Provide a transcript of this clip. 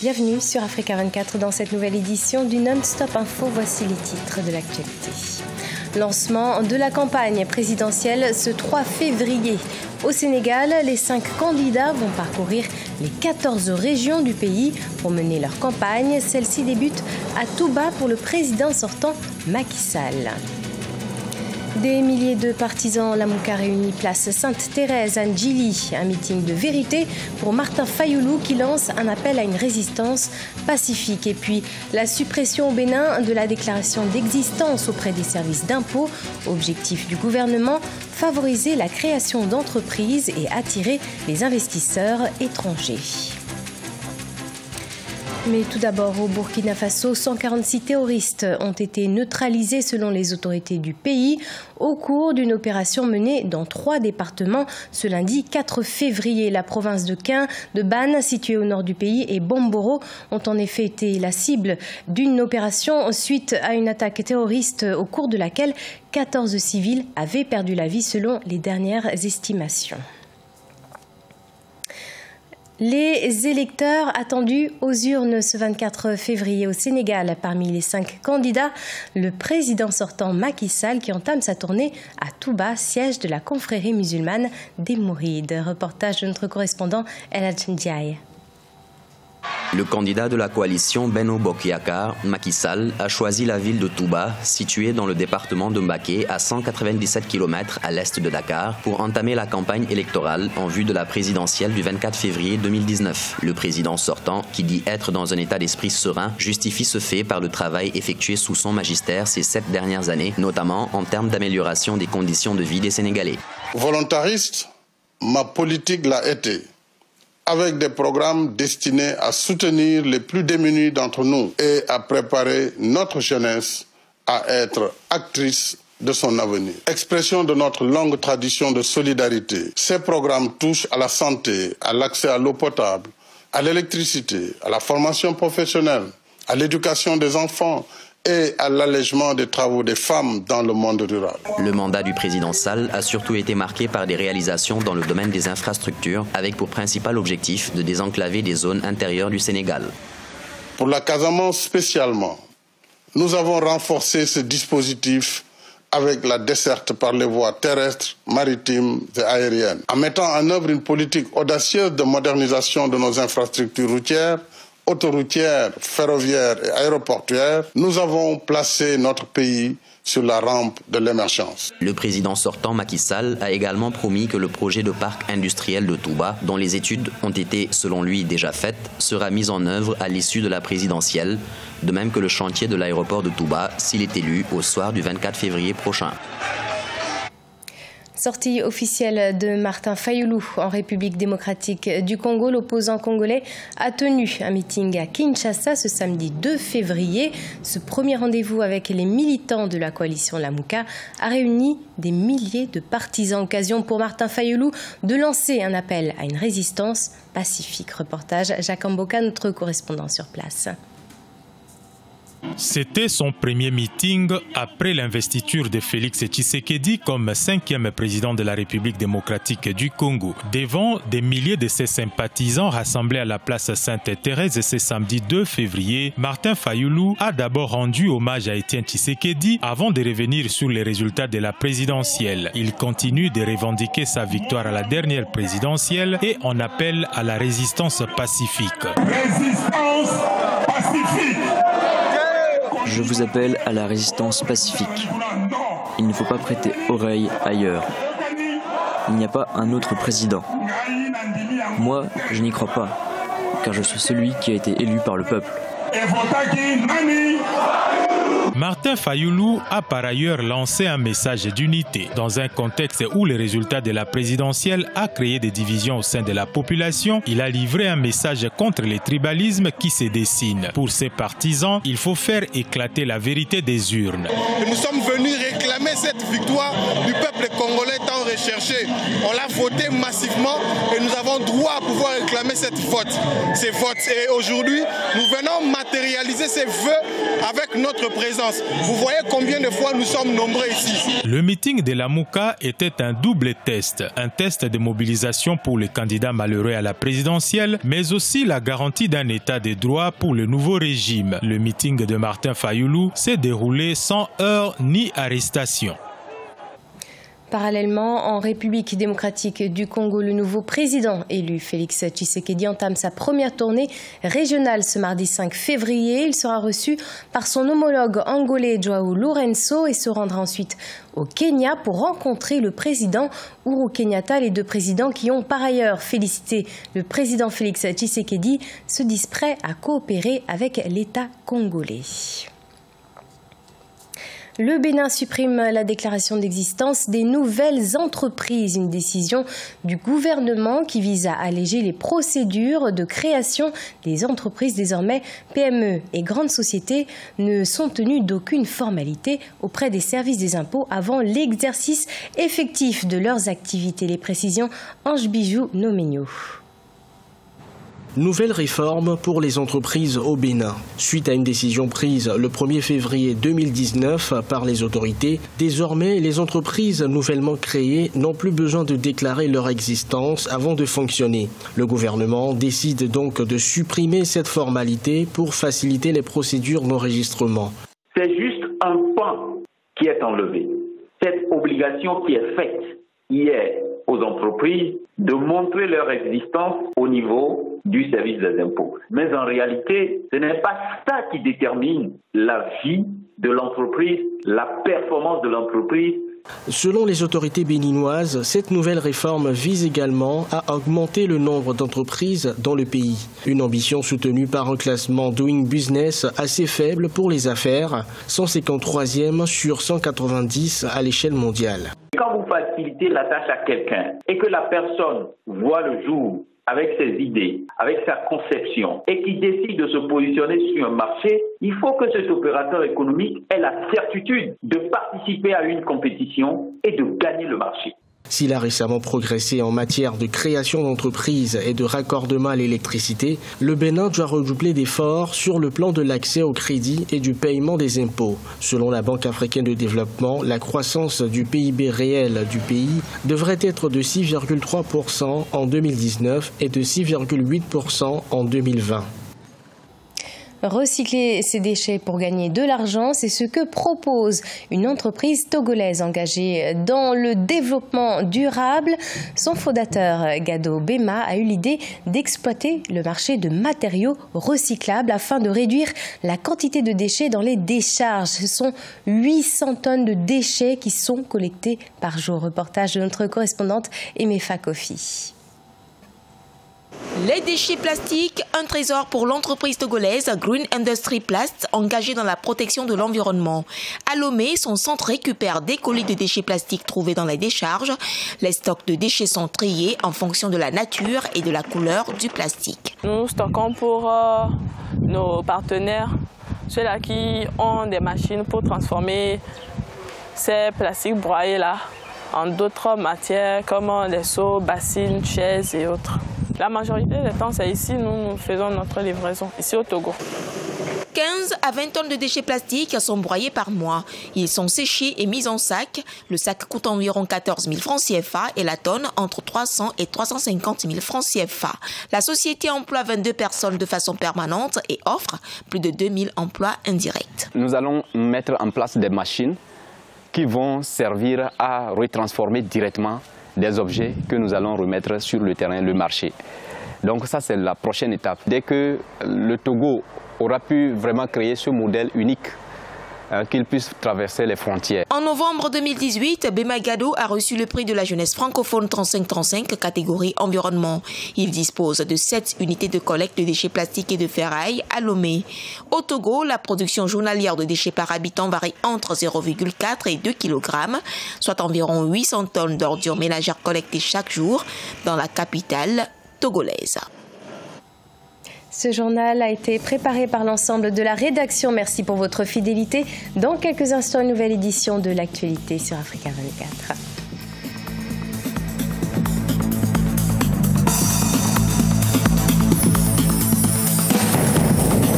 Bienvenue sur Africa 24 dans cette nouvelle édition du Non-Stop Info. Voici les titres de l'actualité. Lancement de la campagne présidentielle ce 3 février. Au Sénégal, les 5 candidats vont parcourir les 14 régions du pays pour mener leur campagne. Celle-ci débute à Touba pour le président sortant Macky Sall. Des milliers de partisans Lamouka réunis place Sainte-Thérèse à Ndjili. Un meeting de vérité pour Martin Fayoulou qui lance un appel à une résistance pacifique. Et puis la suppression au Bénin de la déclaration d'existence auprès des services d'impôts. Objectif du gouvernement, favoriser la création d'entreprises et attirer les investisseurs étrangers. Mais tout d'abord, au Burkina Faso, 146 terroristes ont été neutralisés selon les autorités du pays au cours d'une opération menée dans 3 départements ce lundi 4 février. La province de Kain, de Ban, située au nord du pays, et Bomboro ont en effet été la cible d'une opération suite à une attaque terroriste au cours de laquelle 14 civils avaient perdu la vie selon les dernières estimations. Les électeurs attendus aux urnes ce 24 février au Sénégal. Parmi les 5 candidats, le président sortant Macky Sall qui entame sa tournée à Touba, siège de la confrérie musulmane des Mourides. Reportage de notre correspondant El Hadj Ndiaye. Le candidat de la coalition Benno Bokk Yakaar, Macky Sall, a choisi la ville de Touba, située dans le département de Mbacké, à 197 km à l'est de Dakar, pour entamer la campagne électorale en vue de la présidentielle du 24 février 2019. Le président sortant, qui dit être dans un état d'esprit serein, justifie ce fait par le travail effectué sous son magistère ces 7 dernières années, notamment en termes d'amélioration des conditions de vie des Sénégalais. Volontariste, ma politique l'a été, avec des programmes destinés à soutenir les plus démunis d'entre nous et à préparer notre jeunesse à être actrice de son avenir. Expression de notre longue tradition de solidarité, ces programmes touchent à la santé, à l'accès à l'eau potable, à l'électricité, à la formation professionnelle, à l'éducation des enfants et à l'allègement des travaux des femmes dans le monde rural. Le mandat du président Sall a surtout été marqué par des réalisations dans le domaine des infrastructures, avec pour principal objectif de désenclaver des zones intérieures du Sénégal. Pour la Casamance spécialement, nous avons renforcé ce dispositif avec la desserte par les voies terrestres, maritimes et aériennes. En mettant en œuvre une politique audacieuse de modernisation de nos infrastructures routières, autoroutières, ferroviaires et aéroportuaires, nous avons placé notre pays sur la rampe de l'émergence. Le président sortant Macky Sall a également promis que le projet de parc industriel de Touba, dont les études ont été, selon lui, déjà faites, sera mis en œuvre à l'issue de la présidentielle, de même que le chantier de l'aéroport de Touba, s'il est élu au soir du 24 février prochain. Sortie officielle de Martin Fayoulou en République démocratique du Congo. L'opposant congolais a tenu un meeting à Kinshasa ce samedi 2 février. Ce premier rendez-vous avec les militants de la coalition Lamouka a réuni des milliers de partisans. Occasion pour Martin Fayoulou de lancer un appel à une résistance pacifique. Reportage Jacques Mboka, notre correspondant sur place. C'était son premier meeting après l'investiture de Félix Tshisekedi comme 5e président de la République démocratique du Congo. Devant des milliers de ses sympathisants rassemblés à la place Sainte-Thérèse ce samedi 2 février, Martin Fayoulou a d'abord rendu hommage à Étienne Tshisekedi avant de revenir sur les résultats de la présidentielle. Il continue de revendiquer sa victoire à la dernière présidentielle et en appelle à la résistance pacifique. Résistance pacifique! Je vous appelle à la résistance pacifique. Il ne faut pas prêter oreille ailleurs. Il n'y a pas un autre président. Moi, je n'y crois pas, car je suis celui qui a été élu par le peuple. Martin Fayoulou a par ailleurs lancé un message d'unité dans un contexte où les résultats de la présidentielle a créé des divisions au sein de la population. Il a livré un message contre les tribalismes qui se dessinent. Pour ses partisans, il faut faire éclater la vérité des urnes. Nous sommes venus réclamer cette victoire du peuple peuple congolais tant recherché. On l'a voté massivement et nous avons droit à pouvoir réclamer ces votes. Et aujourd'hui, nous venons matérialiser ces vœux avec notre présence. Vous voyez combien de fois nous sommes nombreux ici. Le meeting de Lamuka était un double test. Un test de mobilisation pour les candidats malheureux à la présidentielle, mais aussi la garantie d'un état de droit pour le nouveau régime. Le meeting de Martin Fayoulou s'est déroulé sans heurts ni arrestation. Parallèlement, en République démocratique du Congo, le nouveau président élu, Félix Tshisekedi, entame sa première tournée régionale ce mardi 5 février. Il sera reçu par son homologue angolais Joao Lourenço et se rendra ensuite au Kenya pour rencontrer le président Uhuru Kenyatta. Les deux présidents qui ont par ailleurs félicité le président Félix Tshisekedi se disent prêts à coopérer avec l'État congolais. Le Bénin supprime la déclaration d'existence des nouvelles entreprises, une décision du gouvernement qui vise à alléger les procédures de création des entreprises. Désormais, PME et grandes sociétés ne sont tenues d'aucune formalité auprès des services des impôts avant l'exercice effectif de leurs activités. Les précisions, Ange Bijou Nomenio. Nouvelle réforme pour les entreprises au Bénin. Suite à une décision prise le 1er février 2019 par les autorités, désormais les entreprises nouvellement créées n'ont plus besoin de déclarer leur existence avant de fonctionner. Le gouvernement décide donc de supprimer cette formalité pour faciliter les procédures d'enregistrement. C'est juste un pan qui est enlevé. Cette obligation qui est faite hier aux entreprises de montrer leur existence au niveau du service des impôts. Mais en réalité, ce n'est pas ça qui détermine la vie de l'entreprise, la performance de l'entreprise. Selon les autorités béninoises, cette nouvelle réforme vise également à augmenter le nombre d'entreprises dans le pays. Une ambition soutenue par un classement Doing Business assez faible pour les affaires, 153e sur 190 à l'échelle mondiale. Quand vous facilitez la tâche à quelqu'un et que la personne voit le jour avec ses idées, avec sa conception et qui décide de se positionner sur un marché, il faut que cet opérateur économique ait la certitude de participer à une compétition et de gagner le marché. S'il a récemment progressé en matière de création d'entreprises et de raccordement à l'électricité, le Bénin doit redoubler d'efforts sur le plan de l'accès au crédit et du paiement des impôts. Selon la Banque africaine de développement, la croissance du PIB réel du pays devrait être de 6,3% en 2019 et de 6,8% en 2020. Recycler ses déchets pour gagner de l'argent, c'est ce que propose une entreprise togolaise engagée dans le développement durable. Son fondateur, Gado Bema, a eu l'idée d'exploiter le marché de matériaux recyclables afin de réduire la quantité de déchets dans les décharges. Ce sont 800 tonnes de déchets qui sont collectés par jour. Reportage de notre correspondante Emefa Kofi. Les déchets plastiques, un trésor pour l'entreprise togolaise Green Industry Plast, engagée dans la protection de l'environnement. À Lomé, son centre récupère des colis de déchets plastiques trouvés dans les décharges. Les stocks de déchets sont triés en fonction de la nature et de la couleur du plastique. Nous stockons pour nos partenaires, ceux-là qui ont des machines pour transformer ces plastiques broyés là en d'autres matières comme les seaux, bassines, chaises et autres. La majorité du temps, c'est ici, nous faisons notre livraison, ici au Togo. 15 à 20 tonnes de déchets plastiques sont broyés par mois. Ils sont séchés et mis en sac. Le sac coûte environ 14 000 francs CFA et la tonne entre 300 et 350 000 francs CFA. La société emploie 22 personnes de façon permanente et offre plus de 2000 emplois indirects. Nous allons mettre en place des machines qui vont servir à retransformer directement des objets que nous allons remettre sur le terrain, le marché. Donc ça, c'est la prochaine étape. Dès que le Togo aura pu vraiment créer ce modèle unique, qu'il puisse traverser les frontières. En novembre 2018, Bema Gado a reçu le prix de la jeunesse francophone 35-35 catégorie environnement. Il dispose de 7 unités de collecte de déchets plastiques et de ferraille à Lomé. Au Togo, la production journalière de déchets par habitant varie entre 0,4 et 2 kg, soit environ 800 tonnes d'ordures ménagères collectées chaque jour dans la capitale togolaise. Ce journal a été préparé par l'ensemble de la rédaction. Merci pour votre fidélité. Dans quelques instants, une nouvelle édition de l'actualité sur Africa 24.